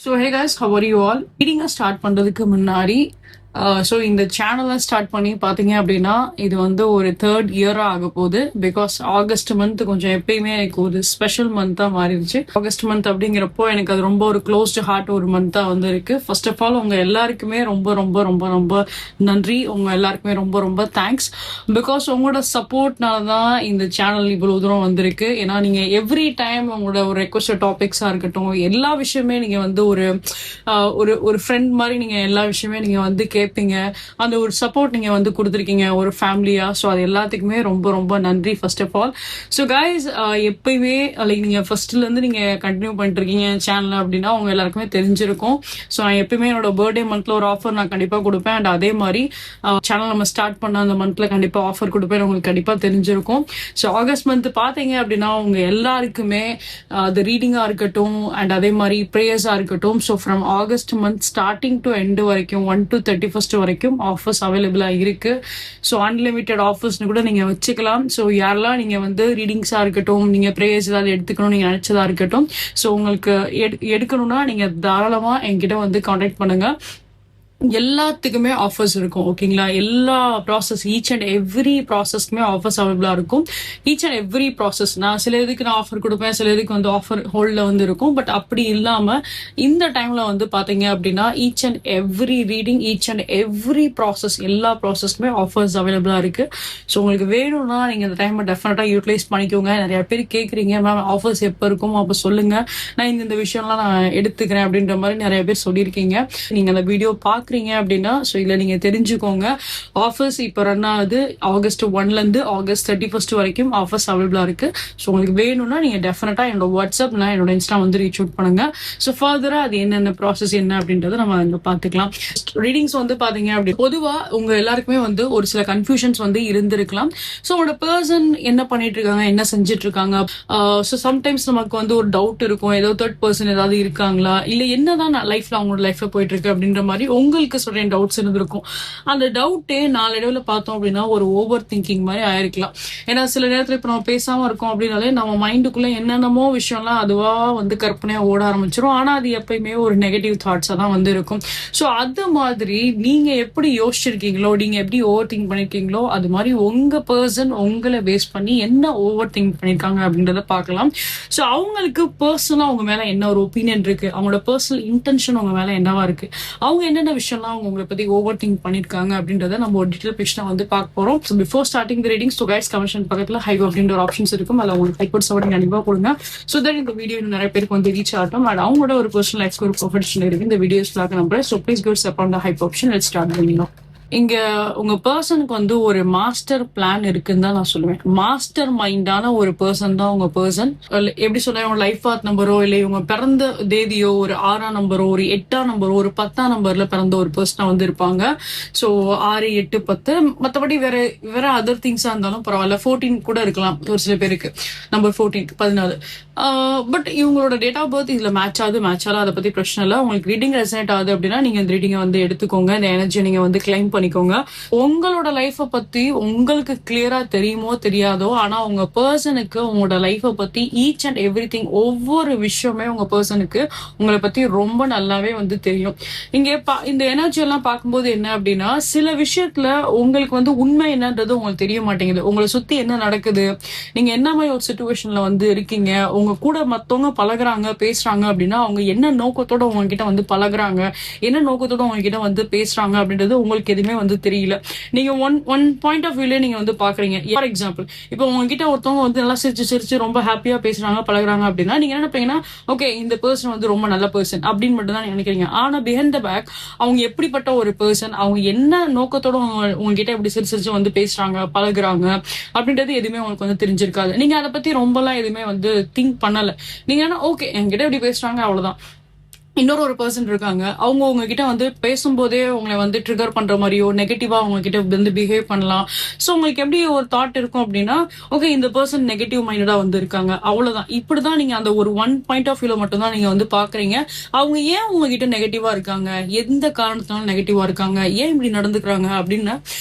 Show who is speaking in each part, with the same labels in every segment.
Speaker 1: So hey guys, how are you all? Reading start பண்றதுக்கு முன்னாடி so இந்த சேனலை ஸ்டார்ட் பண்ணி பார்த்தீங்க அப்படின்னா இது வந்து ஒரு 3rd இயராக ஆக போகுது. பிகாஸ் ஆகஸ்ட் மந்த் கொஞ்சம் எப்பயுமே எனக்கு ஒரு ஸ்பெஷல் மந்த்தாக மாறிடுச்சு. ஆகஸ்ட் மந்த் அப்படிங்கிறப்போ எனக்கு அது ரொம்ப ஒரு க்ளோஸ்டு ஹார்ட் ஒரு மந்த்தாக வந்து இருக்கு. ஃபர்ஸ்ட் ஆஃப் ஆல் உங்க எல்லாருக்குமே ரொம்ப ரொம்ப ரொம்ப ரொம்ப நன்றி. உங்க எல்லாருக்குமே ரொம்ப ரொம்ப தேங்க்ஸ். பிகாஸ் உங்களோட சப்போர்ட்னால தான் இந்த சேனல் இவ்வளவு தூரம் வந்திருக்கு. ஏன்னா நீங்க எவ்ரி டைம் உங்களோட ஒரு ரெக்வஸ்ட் டாபிக்ஸா இருக்கட்டும், எல்லா விஷயமே நீங்க வந்து ஒரு ஃப்ரெண்ட் மாதிரி நீங்க எல்லா விஷயமே நீங்க வந்து கேட்பீங்க. அந்த ஒரு சப்போர்ட் நீங்க வந்து கொடுத்துருக்கீங்க ஒரு ஃபேமிலியா. ஸோ அது எல்லாத்துக்குமே ரொம்ப ரொம்ப நன்றி first of all. So guys, எப்பயுமே லைக் நீங்க ஃபர்ஸ்ட்ல இருந்து நீங்க கண்டினியூ பண்ணிட்டு இருக்கீங்க சேனல் அப்படின்னா உங்க எல்லாருக்குமே தெரிஞ்சிருக்கும். ஸோ நான் எப்பயுமே என்னோட பர்த்டே மந்த்ல ஒரு ஆஃபர் நான் கண்டிப்பா கொடுப்பேன். அண்ட் அதே மாதிரி சேனல் நம்ம ஸ்டார்ட் பண்ண அந்த மந்த்ல கண்டிப்பா ஆஃபர் கொடுப்பேன், உங்களுக்கு கண்டிப்பா தெரிஞ்சிருக்கும். ஸோ ஆகஸ்ட் மந்த் பாத்தீங்க அப்படின்னா உங்க எல்லாருக்குமே அது ரீடிங்கா இருக்கட்டும் அண்ட் அதே மாதிரி ப்ரேயர்ஸா இருக்கட்டும். So from August month starting to end வரைக்கும் 1 to 31 வரைக்கும் ஆஃபர்ஸ் அவைலபிளா இருக்கு. ஸோ அன்லிமிட்டெட் ஆஃபர்ஸ்னு கூட நீங்க வச்சுக்கலாம். ஸோ யாரெல்லாம் நீங்க வந்து ரீடிங்ஸா இருக்கட்டும், நீங்க ப்ரேயர்ஸ் ஏதாவது எடுத்துக்கணும் நீங்க நினைச்சதா இருக்கட்டும், ஸோ உங்களுக்கு எடுக்கணும்னா நீங்க தாராளமா என்கிட்ட வந்து கான்டாக்ட் பண்ணுங்க. எல்லாத்துக்குமே ஆஃபர்ஸ் இருக்கும். ஓகேங்களா? எல்லா ப்ராசஸ் ஈச் அண்ட் எவ்ரி ப்ராசஸ்க்குமே ஆஃபர்ஸ் அவைலபிளா இருக்கும். ஈச் அண்ட் எவ்ரி ப்ராசஸ் நான் சில இதுக்கு நான் ஆஃபர் கொடுப்பேன், சில இதுக்கு வந்து ஆஃபர் ஹோல்ட்ல வந்து இருக்கும். பட் அப்படி இல்லாம இந்த டைம்ல வந்து பாத்தீங்க அப்படின்னா each and every reading, each and every process, எல்லா ப்ராசஸ்க்குமே ஆஃபர்ஸ் அவைலபிளா இருக்கு. ஸோ உங்களுக்கு வேணும்னா நீங்க இந்த டைம் டெஃபினட்டா யூட்டிலைஸ் பண்ணிக்கோங்க. நிறைய பேர் கேட்குறீங்க, மேம் ஆஃபர்ஸ் எப்போ இருக்கும் அப்போ சொல்லுங்க, நான் இந்த விஷயம்லாம் நான் எடுத்துக்கிறேன் அப்படின்ற மாதிரி நிறைய பேர் சொல்லியிருக்கீங்க. நீங்க அந்த வீடியோ பாக்குறீங்க அப்படின்னா ஸோ இதுல நீங்க தெரிஞ்சுக்கோங்க. ஆஃபர்ஸ் இப்போ ரன் ஆகுது. ஆகஸ்ட் 1ல இருந்து ஆகஸ்ட் 31 வரைக்கும் ஆஃபர்ஸ் அவைலபிளா இருக்கு. ஸோ உங்களுக்கு வேணும்னா நீங்க டெஃபினட்டா என்னோட வாட்ஸ்அப் என்னோட இன்ஸ்டா வந்து ரீச் அவுட் பண்ணுங்க. ஸோ ஃபர்தரா அது என்னென்ன ப்ராசஸ் என்ன அப்படின்றத நம்ம அங்க பாத்துக்கலாம். ரீடிங்ஸ் வந்து பாத்தீங்க அப்படி பொதுவா உங்க எல்லாருக்குமே வந்து ஒரு சில கன்ஃபியூஷன்ஸ் வந்து இருந்திருக்கலாம். ஸோ உங்களோட பர்சன் என்ன பண்ணிட்டு இருக்காங்க, என்ன செஞ்சுட்டு இருக்காங்க. ஸோ சம்டைம்ஸ் நமக்கு வந்து ஒரு டவுட் இருக்கும், ஏதோ 3rd பர்சன் ஏதாவது இருக்காங்களா, இல்ல என்னதான் லைஃப்ல அவங்களோட லைஃப்ல போயிட்டு இருக்கு அப்படின்ற மாதிரி உங்களுக்கு சொல்றேன் டவுட்ஸ் இருந்திருக்கும். அந்த டவுட்டே நாளடைவுல பார்த்தோம் அப்படின்னா ஒரு ஓவர் திங்கிங் மாதிரி ஆயிருக்கலாம். ஏன்னா சில நேரத்துல இப்ப நம்ம பேசாம இருக்கோம் அப்படின்னாலே நம்ம மைண்டுக்குள்ள என்னென்னமோ விஷயம்லாம் அதுவா வந்து கற்பனையா ஓட ஆரம்பிச்சிடும். ஆனா அது எப்பயுமே ஒரு நெகட்டிவ் தாட்ஸா தான் வந்து இருக்கும். ஸோ அது மாதிரி நீங்க எப்படி யோசிச்சிருக்கீங்களோ, நீங்க எப்படி ஓவர் திங்க் பண்ணிருக்கீங்களோ, அது மாதிரி உங்க பர்சன் உங்களை பேஸ் பண்ணி என்ன ஓவர் திங்க் பண்ணிருக்காங்க அப்படின்றத பார்க்கலாம். ஸோ அவங்களுக்கு பர்சனலா அவங்க மேல என்ன ஒரு ஒப்பீனியன் இருக்கு, அவங்களோட பர்சனல் இன்டென்ஷன் உங்க மேல என்னவா இருக்கு, அவங்க என்னென்ன விஷயம்லாம் அவங்க உங்களை பத்தி ஓவர் திங்க் பண்ணிருக்காங்க அப்படின்றத நம்ம ஒரு டீடைல் பிக்சரா வந்து பார்க்க போறோம். ஸோ பிஃபோர் ஸ்டார்டிங் தி ரீடிங்ஸ், ஸோ கைஸ் கமெண்ட் பக்கத்துல ஹைப் அப்படின்ற ஒரு ஆப்ஷன்ஸ் இருக்கும். அதில் உங்களுக்கு ஹைப் சப்போர்ட் கண்டிப்பா கொடுங்க. ஸோ தட் இந்த வீடியோ நிறைய பேருக்கு வந்து ரீச் ஆகட்டும். அண்ட் அவங்களோட ஒரு பர்சனல் லைஃப் ஒரு ப்ரொஃபஷனல் இருக்கு இந்த வீடியோஸ் நம்புறேன். So please go step on the hype option. Let's start பண்ணிடலாம். இங்க உங்க பர்சனுக்கு வந்து ஒரு மாஸ்டர் பிளான் இருக்குன்னு தான் நான் சொல்லுவேன். மாஸ்டர் மைண்டான ஒரு பர்சன் தான் உங்க பர்சன். எப்படி சொல்ல, உங்க லைஃப் பாத் நம்பரோ இல்லை உங்க பிறந்த தேதியோ ஒரு 6ஆம் நம்பரோ ஒரு 8ஆம் நம்பரோ ஒரு 10ஆம் நம்பர்ல பிறந்த ஒரு பர்சனா வந்து இருப்பாங்க. ஸோ 6, 8, 10 மற்றபடி வேற அதர் திங்ஸா இருந்தாலும் பரவாயில்ல. 14 கூட இருக்கலாம் ஒரு சில பேருக்கு, நம்பர் 14, 14. பட் இவங்களோட டேட் ஆஃப் பர்த் இதுல மேட்ச் ஆகல, அதை பத்தி பிரச்சனை இல்லை. உங்களுக்கு ரீடிங் ரெசனேட் ஆகுது அப்படின்னா நீங்க இந்த ரீடிங்கை வந்து எடுத்துக்கோங்க. இந்த எனர்ஜியை நீங்க வந்து கிளைம் பண்ணிக்கோங்க. உங்களோட லைஃப பத்தி உங்களுக்கு கிளியரா தெரியுமோ தெரியாதோ, ஆனா உங்க பர்சனுக்கு உங்களோட லைஃப பத்தி ஈச் அண்ட் எவ்ரி திங், ஒவ்வொரு விஷயமே உங்க பர்சனுக்கு உங்களை பத்தி ரொம்ப நல்லாவே வந்து தெரியும். இங்க இந்த எனர்ஜி எல்லாம் பார்க்கும்போது என்ன அப்படின்னா, சில விஷயத்துல உங்களுக்கு வந்து உண்மை என்னன்றது உங்களுக்கு தெரிய மாட்டேங்குது. உங்களை சுத்தி என்ன நடக்குது, நீங்க என்ன மாதிரி ஒரு சிச்சுவேஷன்ல வந்து இருக்கீங்க, உங்க கூட மத்தவங்க பழகுறாங்க பேசுறாங்க அப்படின்னா அவங்க என்ன நோக்கத்தோட உங்ககிட்ட வந்து பழகுறாங்க, என்ன நோக்கத்தோட உங்ககிட்ட வந்து பேசுறாங்க அப்படின்றது உங்களுக்கு எதுவுமே வந்து தெரியல. நீங்க ஒன் பாயிண்ட் ஆஃப் வியூல நீங்க வந்து பாக்குறீங்க. ஃபார் எக்ஸாம்பிள், இப்போ உங்ககிட்ட ஒருத்தவங்க வந்து நல்லா சிரிச்சு ரொம்ப ஹாப்பியா பேசுறாங்க பழகுறாங்க அப்படின்னா நீங்க என்ன நினைப்பீங்கன்னா, ஓகே இந்த பர்சன் வந்து ரொம்ப நல்ல பர்சன் அப்படின்னு மட்டும் தான் நினைக்கிறீங்க. ஆனா பிஹைண்ட் த பேக் அவங்க எப்படிப்பட்ட ஒரு பர்சன், அவங்க என்ன நோக்கத்தோட உங்ககிட்ட எப்படி சிரிச்சு வந்து பேசுறாங்க பழகுறாங்க அப்படின்றது எதுவுமே உங்களுக்கு வந்து தெரிஞ்சிருக்காது. நீங்க அதை பத்தி ரொம்பலாம் எதுவுமே வந்து திங்க் பண்ணல. நீங்க என்ன, ஓகே என்கிட்ட எப்படி பேசுறாங்க அவ்வளவுதான். இன்னொரு பர்சன் இருக்காங்க, அவங்க உங்ககிட்ட வந்து பேசும்போதே உங்களை வந்து ட்ரிகர் பண்ற மாதிரியோ நெகட்டிவா உங்ககிட்ட வந்து பிஹேவ் பண்ணலாம். ஸோ உங்களுக்கு எப்படி ஒரு தாட் இருக்கும் அப்படின்னா, ஓகே இந்த பர்சன் நெகட்டிவ் மைண்டடா வந்து இருக்காங்க அவ்வளவுதான். இப்படிதான் நீங்க அந்த ஒரு ஒன் பாயிண்ட் ஆஃப் வியூல மட்டும் தான் நீங்க வந்து பாக்குறீங்க. அவங்க ஏன் உங்ககிட்ட நெகட்டிவா இருக்காங்க, எந்த காரணத்தினால நெகட்டிவா இருக்காங்க, ஏன் இப்படி நடந்துக்கிறாங்க அப்படின்னு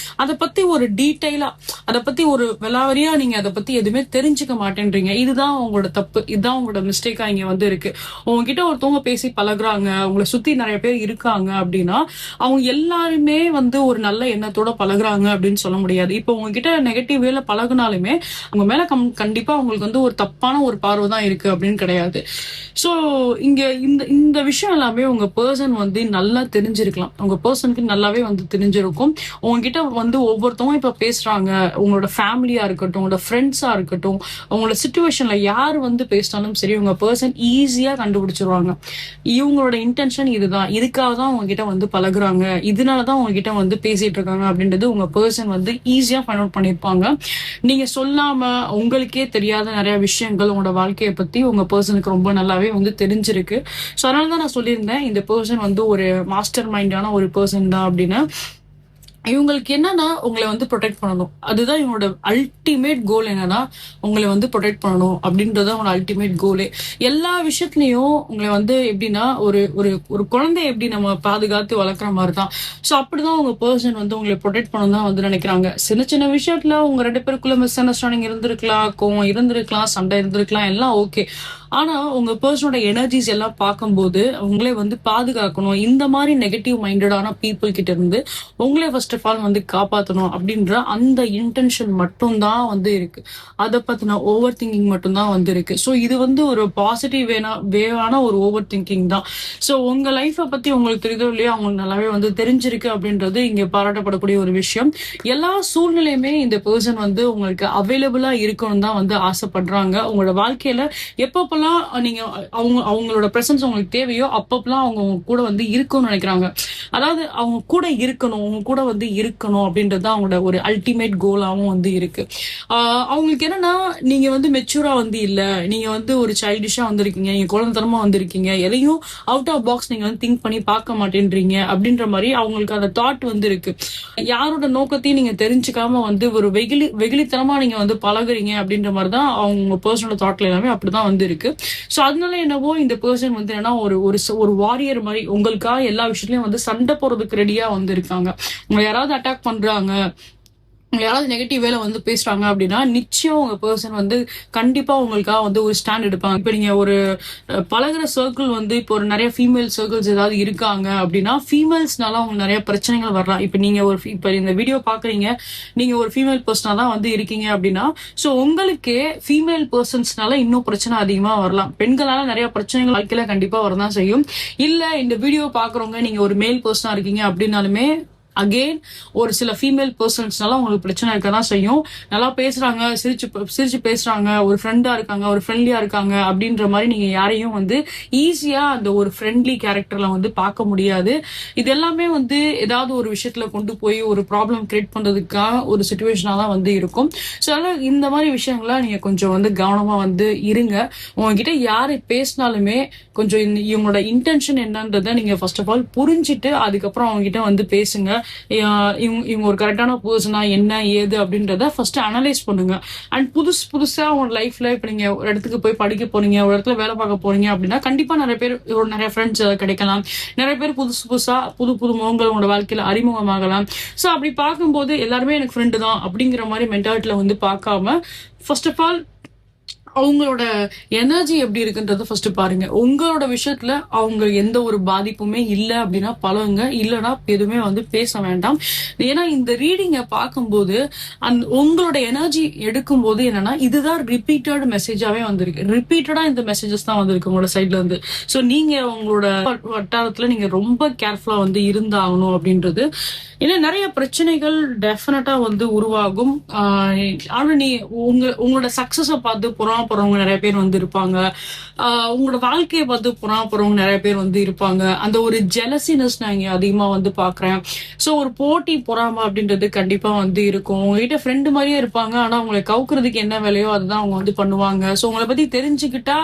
Speaker 1: அதை பத்தி ஒரு டீட்டெயிலா, அதை பத்தி ஒரு விலாவரியா நீங்க அதை பத்தி எதுவுமே தெரிஞ்சுக்க மாட்டேன்றீங்க. இதுதான் உங்களோட தப்பு, இதுதான் உங்களோட மிஸ்டேக்கா இங்க வந்து இருக்கு. உங்ககிட்ட ஒருத்தவங்க பேசி பழகுறாங்க பழகுறாங்க, உங்களை சுத்தி நிறைய பேர் இருக்காங்க அப்படின்னா அவங்க எல்லாருமே வந்து ஒரு நல்ல எண்ணத்தோட பழகுறாங்க அப்படின்னு சொல்ல முடியாது. இப்போ உங்ககிட்ட நெகட்டிவ் வேல பழகுனாலுமே அவங்க மேல கண்டிப்பா உங்களுக்கு வந்து ஒரு தப்பான ஒரு பார்வை தான் இருக்கு அப்படின்னு கிடையாது. சோ இங்க இந்த இந்த விஷயம் எல்லாமே உங்க பர்சன் வந்து நல்லா தெரிஞ்சிருக்கலாம். உங்க பர்சனுக்கு நல்லாவே வந்து தெரிஞ்சிருக்கும். உங்ககிட்ட வந்து ஒவ்வொருத்தவங்க இப்ப பேசுறாங்க, உங்களோட ஃபேமிலியா இருக்கட்டும், உங்களோட ஃப்ரெண்ட்ஸா இருக்கட்டும், உங்களோட சிச்சுவேஷன்ல யார் வந்து பேசினாலும் சரி உங்க பர்சன் ஈஸியா கண்டுபிடிச்சிருவாங்க. இவங்களோட இன்டென்ஷன் இதுதான், இதுக்காக தான் உங்ககிட்ட வந்து பழகுறாங்க, இதனாலதான் உங்ககிட்ட வந்து பேசிட்டு இருக்காங்க அப்படின்றது உங்க பர்சன் வந்து ஈஸியா ஃபைண்ட் அவுட் பண்ணிருப்பாங்க. நீங்க சொல்லாம உங்களுக்கே தெரியாத நிறைய விஷயங்கள் உங்களோட வாழ்க்கையை பத்தி உங்க பர்சனுக்கு ரொம்ப நல்லாவே வந்து தெரிஞ்சிருக்கு. சோ அதனாலதான் நான் சொல்லியிருந்தேன் இந்த பர்சன் வந்து ஒரு மாஸ்டர் மைண்டான ஒரு பர்சன் தான் அப்படின்னு. இவங்களுக்கு என்னன்னா உங்களை வந்து ப்ரொடெக்ட் பண்ணணும், அதுதான் இவங்களோட அல்டிமேட் கோல். என்னன்னா உங்களை வந்து ப்ரொடெக்ட் பண்ணணும் அப்படின்றது அவங்களோட அல்டிமேட் கோலே. எல்லா விஷயத்துலயும் உங்களை வந்து எப்படின்னா ஒரு ஒரு ஒரு குழந்தைய எப்படி நம்ம பாதுகாத்து வளர்க்குற மாதிரிதான். ஸோ அப்படிதான் உங்க பர்சன் வந்து உங்களை ப்ரொடெக்ட் பண்ணணும் தான் வந்து நினைக்கிறாங்க. சின்ன சின்ன விஷயத்துல உங்க 2 பேருக்குள்ள மிஸ் அண்டர்ஸ்டாண்டிங் இருந்திருக்கலாம், கோவம் இருந்திருக்கலாம், சண்டை இருந்திருக்கலாம், எல்லாம் ஓகே. ஆனா உங்க பர்சனோட எனர்ஜிஸ் எல்லாம் பார்க்கும்போது உங்களே வந்து பாதுகாக்கணும், இந்த மாதிரி நெகட்டிவ் மைண்டடான பீப்புள் கிட்ட இருந்து உங்களே ஃபர்ஸ்ட் ஆஃப் ஆல் வந்து காப்பாற்றணும் அப்படின்ற அந்த இன்டென்ஷன் மட்டும்தான் வந்து இருக்கு. அதை பத்தின ஓவர் திங்கிங் மட்டும்தான் வந்து இருக்கு. ஸோ இது வந்து ஒரு பாசிட்டிவ் வேவான ஒரு ஓவர் திங்கிங் தான். ஸோ உங்க லைஃபை பத்தி உங்களுக்கு தெரியுதோ இல்லையோ அவங்களுக்கு நல்லாவே வந்து தெரிஞ்சிருக்கு அப்படின்றது இங்க பாராட்டப்படக்கூடிய ஒரு விஷயம். எல்லா சூழ்நிலையுமே இந்த பர்சன் வந்து உங்களுக்கு அவைலபிளா இருக்கணும் தான் வந்து ஆசைப்படுறாங்க. உங்களோட வாழ்க்கையில எப்பப்பெல்லாம் நீங்க அவங்களோட பிரசன்ஸ் உங்களுக்கு தேவையோ அப்பப்பெல்லாம் அவங்க கூட வந்து இருக்கணும்னு நினைக்கிறாங்க. அதாவது அவங்க கூட இருக்கணும், அவங்க கூட வந்து இருக்கணும் அப்படின்றது அவங்களோட ஒரு அல்டிமேட் கோலாவும் வந்து இருக்கு. அவங்களுக்கு என்னன்னா நீங்க வந்து மெச்சூரா வந்து இல்ல, நீங்க வந்து ஒரு சைல்டிஷா வந்திருக்கீங்க, நீங்க குழந்தைத்தனமா வந்திருக்கீங்க, எதையும் அவுட் ஆஃப் பாக்ஸ் நீங்க வந்து திங்க் பண்ணி பார்க்க மாட்டேன்றீங்க அப்படின்ற மாதிரி அவங்களுக்கு அந்த தாட் வந்து இருக்கு. யாரோட நோக்கத்தையும் நீங்க தெரிஞ்சுக்காம வந்து ஒரு வெகுளித்தனமா நீங்க வந்து பழகுறீங்க அப்படின்ற மாதிரிதான் அவங்க பர்சனல் தாட்ல எல்லாமே அப்படிதான் வந்து இருக்கு. சோ அதனால என்னவோ இந்த பர்சன் வந்து என்னன்னா ஒரு வாரியர் மாதிரி உங்களுக்காக எல்லா விஷயத்துலயும் வந்து சண்டை போறதுக்கு ரெடியா வந்து இருக்காங்க. உங்களை யாராவது அட்டாக் பண்றாங்க, யாராவது நெகட்டிவ் வேலை வந்து பேசுறாங்க அப்படின்னா நிச்சயம் உங்க பர்சன் வந்து கண்டிப்பா உங்களுக்காக வந்து ஒரு ஸ்டாண்ட் எடுப்பாங்க. இப்ப நீங்க ஒரு பழகுற சர்க்கிள் வந்து இப்போ ஒரு நிறைய ஃபீமேல் சர்க்கிள்ஸ் ஏதாவது இருக்காங்க அப்படின்னா ஃபீமேல்ஸ்னால உங்களுக்கு நிறைய பிரச்சனைகள் வரலாம். இப்ப நீங்க இப்ப இந்த வீடியோ பாக்குறீங்க, நீங்க ஒரு ஃபீமேல் பர்சனா தான் வந்து இருக்கீங்க அப்படின்னா சோ உங்களுக்கு ஃபீமேல் பர்சன்ஸ்னால இன்னும் பிரச்சனை அதிகமா வரலாம். பெண்களால நிறைய பிரச்சனைகள் வாழ்க்கையில கண்டிப்பா வரதான் செய்யும். இல்ல இந்த வீடியோ பாக்குறவங்க நீங்க ஒரு மேல் பர்சனா இருக்கீங்க அப்படின்னாலுமே அகெயின் ஒரு சில ஃபீமேல் பர்சன்ஸ்னால உங்களுக்கு பிரச்சனை இருக்கதான் செய்யும். நல்லா பேசுறாங்க, சிரிச்சு பேசுறாங்க, ஒரு ஃப்ரெண்டா இருக்காங்க, ஒரு ஃப்ரெண்ட்லியா இருக்காங்க அப்படின்ற மாதிரி நீங்க யாரையும் வந்து ஈஸியா அந்த ஒரு ஃப்ரெண்ட்லி கேரக்டர்ல வந்து பார்க்க முடியாது. இது எல்லாமே வந்து ஏதாவது ஒரு விஷயத்துல கொண்டு போய் ஒரு ப்ராப்ளம் கிரியேட் பண்றதுக்காக ஒரு சுச்சுவேஷனா தான் வந்து இருக்கும். ஸோ அதனால இந்த மாதிரி விஷயங்கள நீங்க கொஞ்சம் வந்து கவனமா வந்து இருங்க. உங்ககிட்ட யாரு பேசினாலுமே கொஞ்சம் இவங்களோட இன்டென்ஷன் என்னன்றதை நீங்க ஃபர்ஸ்ட் ஆஃப் ஆல் புரிஞ்சுட்டு அதுக்கப்புறம் அவங்க கிட்ட வந்து பேசுங்க. இவங்க ஒரு கரெக்டான பர்சனா என்ன ஏது அப்படின்றத ஃபர்ஸ்ட் அனலைஸ் பண்ணுங்க. அண்ட் புதுசா உங்க லைஃப்ல இப்ப நீங்க ஒரு இடத்துக்கு போய் படிக்க போறீங்க, ஒரு இடத்துல வேலை பார்க்க போறீங்க அப்படின்னா கண்டிப்பா நிறைய ஃப்ரெண்ட்ஸ் கிடைக்கலாம். நிறைய பேர் புதுசா புது முகங்கள் உங்களோட வாழ்க்கையில அறிமுகமாகலாம். சோ அப்படி பார்க்கும்போது எல்லாருமே எனக்கு ஃப்ரெண்டு தான் அப்படிங்கிற மாதிரி மென்டாலிட்டியில வந்து பார்க்காம ஃபர்ஸ்ட் ஆஃப் ஆல் அவங்களோட எனர்ஜி எப்படி இருக்குன்றத ஃபர்ஸ்ட் பாருங்க. உங்களோட விஷயத்துல அவங்க எந்த ஒரு பாதிப்புமே இல்லை அப்படின்னா பழகுங்க, இல்லைன்னா எதுவுமே வந்து பேச வேண்டாம். ஏன்னா இந்த ரீடிங்கை பார்க்கும்போது உங்களோட எனர்ஜி எடுக்கும் போது என்னன்னா இதுதான் ரிப்பீட்டட் மெசேஜாவே வந்திருக்கு. ரிப்பீட்டடா இந்த மெசேஜஸ் தான் வந்திருக்கு உங்களோட சைட்ல இருந்து. ஸோ நீங்க உங்களோட வட்டாரத்துல நீங்க ரொம்ப கேர்ஃபுல்லா வந்து இருந்தாகணும் அப்படின்றது. ஏன்னா நிறைய பிரச்சனைகள் டெஃபினட்டா வந்து உருவாகும். ஆனா உங்களோட சக்சஸை பார்த்து போறவங்க நிறைய பேர் வந்து இருப்பாங்க. உங்களோட வாழ்க்கையை பார்த்து போறவங்க நிறைய பேர் வந்து இருப்பாங்க. அந்த ஒரு ஜெலசினஸ் நான் இங்க அதிகமா வந்து பாக்குறேன். சோ ஒரு போட்டி பொறாம அப்படின்றது கண்டிப்பா வந்து இருக்கும். உங்ககிட்ட ஃப்ரெண்டு மாதிரியே இருப்பாங்க, ஆனா உங்களை கவுக்குறதுக்கு என்ன வேலையோ அதுதான் அவங்க வந்து பண்ணுவாங்க. சோ உங்களை பத்தி தெரிஞ்சுக்கிட்டா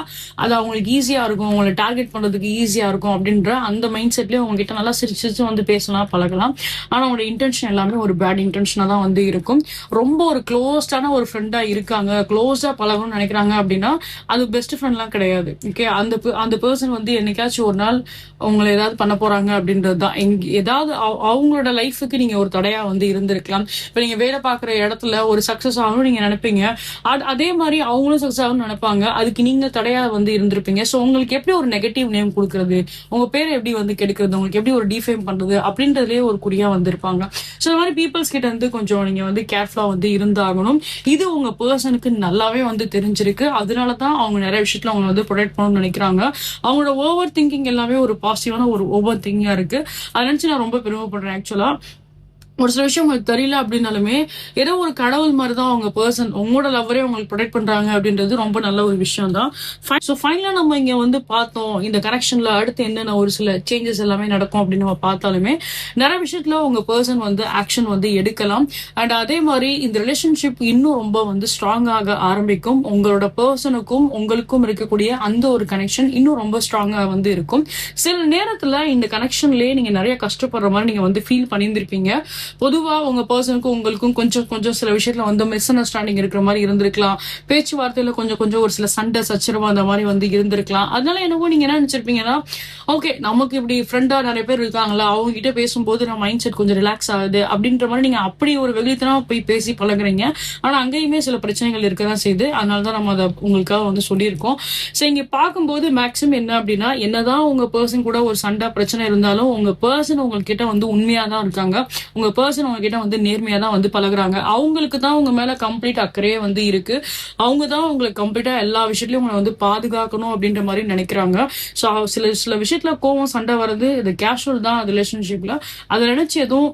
Speaker 1: அது அவங்களுக்கு ஈஸியா இருக்கும், உங்களை டார்கெட் பண்றதுக்கு ஈஸியா இருக்கும் அப்படின்ற அந்த மைண்ட் செட்லயே உங்ககிட்ட நல்லா சிரிச்சு வந்து பேசலாம், பழகலாம். ஆனா உங்களோட இன்டென்ஷன் எல்லாமே ஒரு பேட் இன்டென்ஷனா தான் வந்து இருக்கும். ரொம்ப ஒரு க்ளோஸ்டான ஒரு ஃப்ரெண்டா இருக்காங்க, க்ளோஸா பழகணும்னு நினைக்கிறாங்க அப்படின்னா அது பெஸ்ட் ஃப்ரெண்ட்லாம் கிடையாது. ஓகே, அந்த பர்சன் வந்து என்னைக்காச்சும் ஒரு நாள் உங்களை ஏதாவது பண்ண போறாங்க அப்படின்றது தான். ஏதாவது அவங்களோட லைஃபுக்கு நீங்க ஒரு தடையா வந்து இருந்திருக்கலாம். இப்ப நீங்க வேலை பார்க்குற இடத்துல ஒரு சக்சஸ் ஆகணும்னு நீங்க நினைப்பீங்க, அதே மாதிரி அவங்களும் சக்சஸ் ஆகணும்னு நினைப்பாங்க, அதுக்கு நீங்க தடையா வந்து இருந்திருப்பீங்க. ஸோ உங்களுக்கு எப்படி ஒரு நெகட்டிவ் நேம் கொடுக்கறது, உங்க பேரை எப்படி வந்து கெடுக்கிறது, உங்களுக்கு எப்படி ஒரு டிஃபேம் பண்றது அப்படின்றதுலயே ஒரு குறியா வந்திருப்பாங்க. ஸோ இந்த மாதிரி பீப்புள்ஸ் கிட்ட வந்து கொஞ்சம் நீங்க வந்து கேர்ஃபுல்லா வந்து இருந்தாகணும். இது உங்க பர்சனுக்கு நல்லாவே வந்து தெரிஞ்சிருக்கு. அதனாலதான் அவங்க நிறைய விஷயத்துல அவங்க வந்து ப்ரொடெக்ட் பண்ணணும்னு நினைக்கிறாங்க. அவங்களோட ஓவர் திங்கிங் எல்லாமே ஒரு பாசிட்டிவான ஒரு ஓவர் திங்கிங்கா இருக்கு. அதை நினைச்சு நான் ரொம்ப பெருமைப்படுறேன். ஆக்சுவலா ஒரு சில விஷயம் உங்களுக்கு தெரியல அப்படின்னாலுமே ஏதோ ஒரு கடவுள் மாதிரிதான் அவங்க பர்சன் உங்களோட லவ்வரே உங்களுக்கு ப்ரொடெக்ட் பண்றாங்க அப்படின்றது ரொம்ப நல்ல ஒரு விஷயம் தான். ஸோ ஃபைனலா நம்ம இங்க வந்து பார்த்தோம், இந்த கனெக்ஷன்ல அடுத்து என்னென்ன ஒரு சில சேஞ்சஸ் எல்லாமே நடக்கும் அப்படின்னு நம்ம பார்த்தாலுமே நிறைய விஷயத்துல உங்க பர்சன் வந்து ஆக்ஷன் வந்து எடுக்கலாம். அண்ட் அதே மாதிரி இந்த ரிலேஷன்ஷிப் இன்னும் ரொம்ப வந்து ஸ்ட்ராங் ஆக ஆரம்பிக்கும். உங்களோட பர்சனுக்கும் உங்களுக்கும் இருக்கக்கூடிய அந்த ஒரு கனெக்ஷன் இன்னும் ரொம்ப ஸ்ட்ராங்கா வந்து இருக்கும். சில நேரத்துல இந்த கனெக்ஷன்லயே நீங்க நிறைய கஷ்டப்படுற மாதிரி நீங்க வந்து ஃபீல் பண்ணியிருந்திருப்பீங்க. பொதுவா உங்க பர்சனுக்கும் உங்களுக்கும் கொஞ்சம் கொஞ்சம் சில விஷயத்துல வந்து மிஸ் அண்டர்ஸ்டாண்டிங் இருக்கிற மாதிரி இருந்திருக்கலாம். பேச்சுவார்த்தையில கொஞ்சம் கொஞ்சம் ஒரு சில சண்டை சச்சரவு அந்த மாதிரி வந்து இருந்திருக்கலாம். அதனால என்னவோ நீங்க என்ன நினைச்சிருப்பீங்கன்னா, ஓகே நமக்கு இப்படி ஃப்ரெண்டா நிறைய பேர் இருக்காங்களா, அவங்க கிட்ட பேசும்போது நம்ம மைண்ட் செட் கொஞ்சம் ரிலாக்ஸ் ஆகுது அப்படின்ற மாதிரி நீங்க அப்படி ஒரு வெளித்தனமா போய் பேசி பழகுறீங்க. ஆனா அங்கேயுமே சில பிரச்சனைகள் இருக்கதான் செய்யுது. அதனாலதான் நம்ம அதை உங்களுக்காக வந்து சொல்லியிருக்கோம். சோ இங்க பார்க்கும்போது மேக்ஸிமம் என்ன அப்படின்னா, என்னதான் உங்க பர்சன் கூட ஒரு சண்டை பிரச்சனை இருந்தாலும் உங்க பர்சன் உங்ககிட்ட வந்து உண்மையா தான் இருக்காங்க. உங்க பர்சன் உங்ககிட்ட வந்து நேர்மையா தான் வந்து பழகுறாங்க. அவங்களுக்கு தான் உங்க மேல கம்ப்ளீட் அக்கறையே வந்து இருக்கு. அவங்க தான் உங்களுக்கு கம்ப்ளீட்டா எல்லா விஷயத்திலயும் உங்களை வந்து பாதுகாக்கணும் அப்படின்ற மாதிரி நினைக்கிறாங்க. சோ சில சில விஷயத்துல கோவம் சண்டை வர்றது இது கேஷுவல் தான் ரிலேஷன்ஷிப்ல. அதை நினைச்சு எதுவும்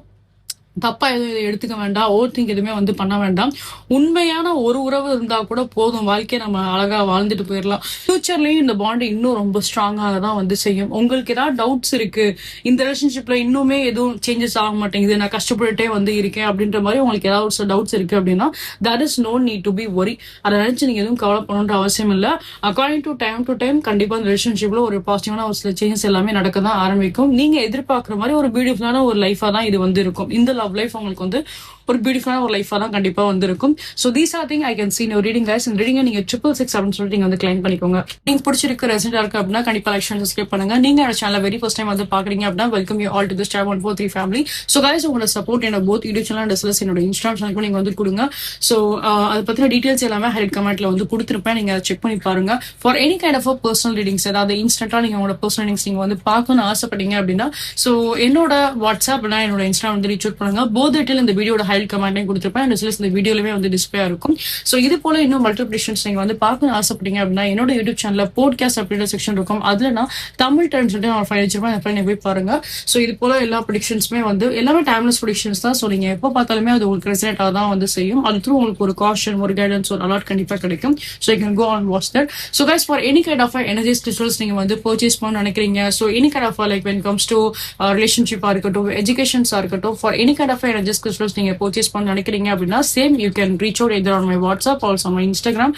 Speaker 1: தப்பா எதுவும் இதை எடுத்துக்க வேண்டாம். ஓவர் திங்க் எதுவுமே வந்து பண்ண வேண்டாம். உண்மையான ஒரு உறவு இருந்தா கூட போதும், வாழ்க்கையை நம்ம அழகா வாழ்ந்துட்டு போயிடலாம். ஃபியூச்சர்லயும் இந்த பாண்ட் இன்னும் ரொம்ப ஸ்ட்ராங்காக தான் வந்து செய்யும். உங்களுக்கு ஏதாவது டவுட்ஸ் இருக்கு, இந்த ரிலேஷன்ஷிப்ல இன்னுமே எதுவும் சேஞ்சஸ் ஆக மாட்டேங்குது, நான் கஷ்டப்பட்டுட்டே வந்து இருக்கேன் அப்படின்ற மாதிரி உங்களுக்கு ஏதாவது டவுட்ஸ் இருக்கு அப்படின்னா that is no need to be worry. அதை நினைச்சு நீங்க எதுவும் கவலை பண்ணணுன்ற அவசியம் இல்லை. அக்கார்டிங் டு டைம் கண்டிப்பா இந்த ரிலேஷன்ஷிப்ல ஒரு பாசிட்டிவான ஒரு சில சேஞ்சஸ் எல்லாமே நடக்க தான் ஆரம்பிக்கும். நீங்க எதிர்பார்க்குற மாதிரி ஒரு பியூட்டிஃபுல்லான ஒரு லைஃபா தான் இது வந்து இருக்கும். இந்த லவ் லைஃப் உங்களுக்கு வந்து ஒரு பியூட்டிஃபுல்லான ஒரு லைஃபா தான் கண்டிப்பா வந்து இருக்கும். So these are thing I can see your reading guys. இந்த ரீடிங் நீங்க 666 அப்படின்னு சொல்லிட்டு நீங்க வந்து கிளைம் பண்ணிக்கோங்க. நீங்க பிடிச்சிருக்க ரெசிடென்டா இருக்கு அப்படின்னா கண்டிப்பா லைக் ஷேர் சப்ஸ்கிரைப் பண்ணுங்க. நீங்க என்னோட சேனல் வெரி ஃபர்ஸ்ட் டைம் வந்து பாக்குறீங்க அப்படின்னா welcome you all to this channel 143 family. So guys உங்களோட சப்போர்ட் என்ன both YouTube channel and as என்னோட இன்ஸ்டாகிராம் சேனலுக்கு நீங்க வந்து கொடுங்க. சோ அதை பத்தின டீடைல்ஸ் எல்லாமே ஹைட் கமெண்ட்ல வந்து கொடுத்துருப்பேன். நீங்க செக் பண்ணி பாருங்க. For any kind of personal readings, அதாவது இன்ஸ்டன்டா நீங்க உங்களோட பர்சனல் ரீடிங்ஸ் நீங்க வந்து பார்க்கணும்னு ஆசைப்பட்டீங்க அப்படின்னா சோ என்னோட வாட்ஸ்அப் என்னோட இன்ஸ்டாகிராம் வந்து ரீச் அவுட் பண்ணுங்க. போத் டீடைல் இந்த வீடியோட ஹைட் கமெண்ட்டையும் கொடுத்துருப்பேன். இந்த வீடியோலவே வந்து டிஸ்பிளே இருக்கும். சோ இது போல இன்னும் மல்டிபிளிகேஷன்ஸ் நீங்க வந்து பார்க்கணும்னு ஆசைப்பட்டீங்க அப்படின்னா என்னோட யூடியூப் சேனல்ல பாட்காஸ்ட் அப்படின்ற செக்ஷன் இருக்கும். அதுல நான் தமிழ் டைம்ஸ் சொல்லிட்டு நான் ஃபைல் வச்சிருப்பேன். அந்த ஃபைல் போய் பாருங்க. சோ இது போல எல்லா ப்ரெடிக்ஷன்ஸுமே வந்து எல்லாமே டைம்லெஸ் ப்ரெடிக்ஷன்ஸ் தான். சோ நீங்க எப்போ பார்த்தாலுமே அது உங்களுக்கு ரெசனேட் ஆக தான் வந்து செய்யும். அது த்ரூ உங்களுக்கு ஒரு காஷன், ஒரு கைடன்ஸ், ஒரு அலர்ட் கண்டிப்பா கிடைக்கும். So you can go on watch that. So guys for any kind of energies crystals நீங்க வந்து பர்ச்சேஸ் பண்ண நினைக்கிறீங்க, so any kind of like when comes to ரிலேஷன்ஷிப்பா இருக்கட்டும், எஜுகேஷன்ஸா இருக்கட்டும், for any kind of energies crystals நீங்க பர்ச்சேஸ் பண்ண நினைக்கிறீங்க அப்படின்னா same you can reach out either on my WhatsApp or on my Instagram.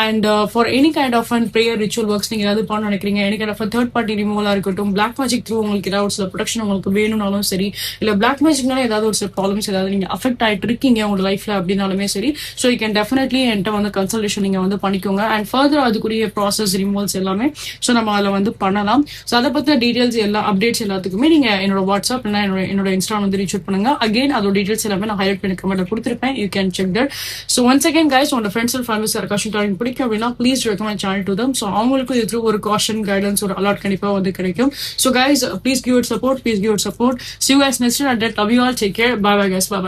Speaker 1: And for any kind of prayer ritual works நீங்க ஏதாவது பண்ண நினைக்கிறீங்க, any kind of a third party removal இருக்கட்டும், black magic through உங்களுக்கு ஏதாவது சில protection உங்களுக்கு வேணும்னாலும் சரி, இல்ல black magicனால ஏதாவது ஒரு சில ப்ராப்ளம்ஸ் ஏதாவது நீங்க அஃபெக்ட் ஆயிட்டு இருக்கீங்க உங்க லைஃப்ல அப்படின்னாலுமே சரி, so you can definitely என்கிட்ட வந்து கன்சல்டேஷன் நீங்க வந்து பண்ணிக்கோங்க. அண்ட் ஃபர்தர் அதுக்குரிய ப்ராசஸ் ரிமூவல்ஸ் எல்லாமே ஸோ நம்ம அதில் வந்து பண்ணலாம். ஸோ அதை பத்தின டீடைல்ஸ் எல்லா அப்டேட்ஸ் எல்லாத்துக்குமே நீங்க என்னோட வாட்ஸ்அப் என்னோட இன்ஸ்டாகிராம் வந்து ரீச் அவுட் பண்ணுங்க. அகைன் அதோட டீடைல்ஸ் எல்லாமே நான் ஹைலைட் பண்ணி கமெண்ட்ல கொடுத்துருப்பேன். You can check that. So once again guys, உங்களோட ஃப்ரெண்ட்ஸ் அண்ட் ஃபேமிலிஸ் யாருக்காச்சும் டார்கெட் பிடிக்கும் அப்படின்னா please recommend channel to them. So அவங்களுக்கும் இது ஒரு காஷன் கைடன்ஸ் ஒரு அலர்ட் கண்டிப்பா வந்து கிடைக்கும். So guys please give it support, please give it support. See you guys next time. Love you all. Take care. Bye bye guys. Bye bye.